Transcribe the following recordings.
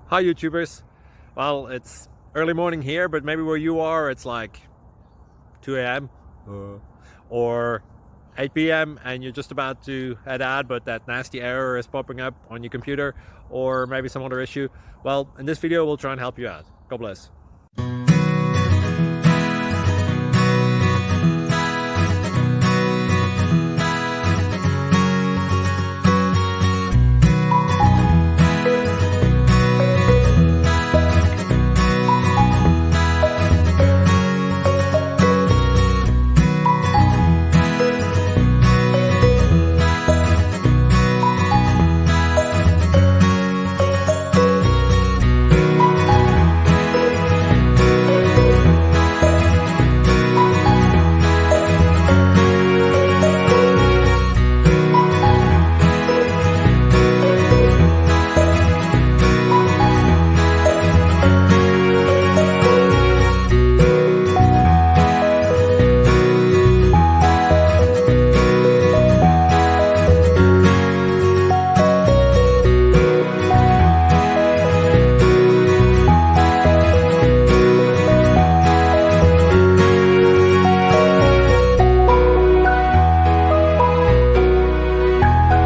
Hi YouTubers. Well, it's early morning here, but maybe where you are it's like 2 a.m. or 8 p.m. and you're just about to head out, but that nasty error is popping up on your computer, or maybe some other issue. Well, in this video we'll try and help you out. God bless.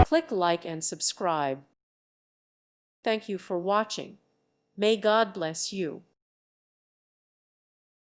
Click like and subscribe. Thank you for watching. May God bless you.